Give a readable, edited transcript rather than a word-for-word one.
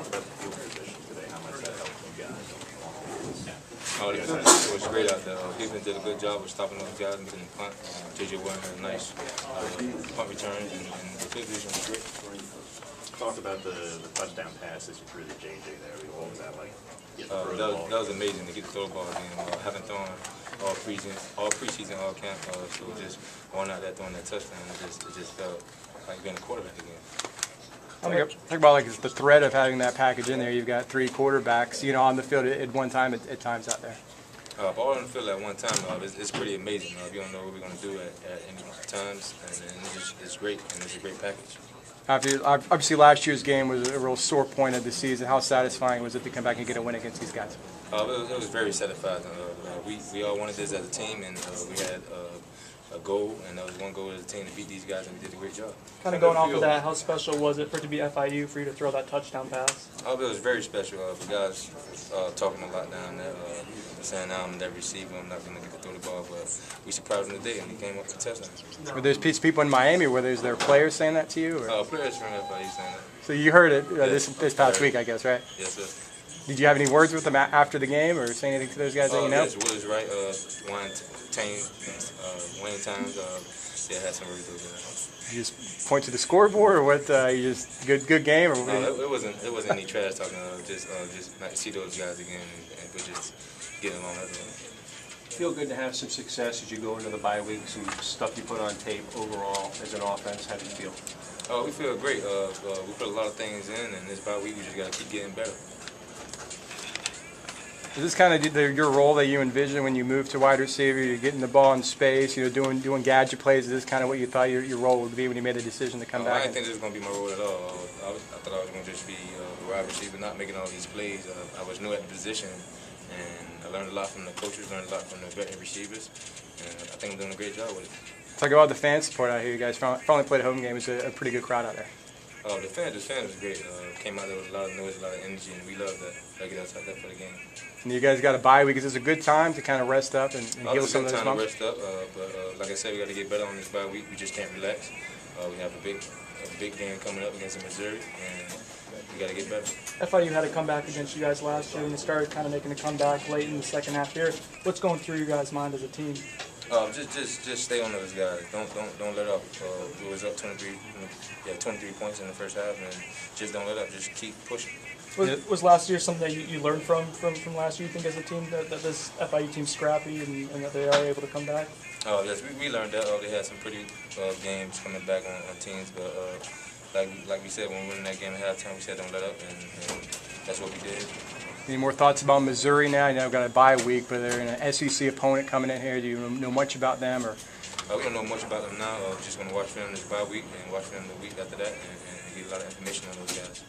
talk about the field position today, how much that helped you guys on offense. It was great out there. Defense did a good job of stopping those guys and getting the punt. J.J. Warren had a nice punt return, and the field position was great. Talk about the touchdown pass that you threw to J.J. there. What was that like? That was amazing to get the throw ball again. Haven't thrown all preseason, all camp, so just going out there throwing that touchdown, it just felt like being a quarterback again. Talk about like the threat of having that package in there. You've got three quarterbacks, on the field at one time at times out there. All on the field at one time, it's pretty amazing. You don't know what we're going to do at any times, and it's great, and it's a great package. Obviously, last year's game was a real sore point of the season. How satisfying was it to come back and get a win against these guys? It was very satisfying. We all wanted this as a team, and we had a goal, and that was one goal as a team to beat these guys, and we did a great job. Kind of going off of that, how special was it for it to be FIU for you to throw that touchdown pass? It was very special. The guys talking a lot down there, saying I'm that receiver, I'm not going to get to throw the ball, but we surprised them today, and he came up with a touchdown. Were there people in Miami, were there players saying that to you? Or? Players from FIU saying that. So you heard it Yes, this past week, I guess, right? Yes, sir. Did you have any words with them after the game, or say anything to those guys that you know? Yes, Willis Wright, Wayne Times, had some words with them. You just point to the scoreboard, or what? You just good game, or it wasn't any trash talking. Just not to see those guys again, and we're just getting along. Feel good to have some success as you go into the bye week. Some stuff you put on tape overall as an offense. How do you feel? We feel great. We put a lot of things in, and this bye week we just got to keep getting better. Is this kind of your role that you envision when you move to wide receiver? You're getting the ball in space, doing gadget plays. Is this kind of what you thought your role would be when you made the decision to come back? I didn't think this was going to be my role at all. I thought I was going to just be a wide receiver, not making all these plays. I was new at the position, and I learned a lot from the coaches, learned a lot from the veteran receivers, and I think I'm doing a great job with it. Talk about the fan support out here. You guys finally played a home game. It's a pretty good crowd out there. The fans was great. Came out there with a lot of noise, a lot of energy, and we love that. Get us out there for the game. And you guys got a bye week. Is this a good time to kind of rest up and heal some of those bumps? It's a good time to rest up, but like I said, we got to get better on this bye week. We just can't relax. We have a big game coming up against Missouri, and we got to get better. FIU had a comeback against you guys last year, and you started kind of making a comeback late in the second half here. What's going through your guys' mind as a team? Just stay on those guys. Don't let up. We was up 23 points in the first half, and just don't let up. Just keep pushing. Was last year something that you learned from last year, you think, as a team, that this FIU team's scrappy and that they are able to come back? Yes, we learned that. They had some pretty games coming back on teams, but like we said, when we were in that game at halftime, we said don't let up, and that's what we did. Any more thoughts about Missouri now? You know, we've got a bye week, but they're an SEC opponent coming in here. Do you know much about them? Or we don't know much about them now. Just going to watch them this bye week and watch them the week after that, and get a lot of information on those guys.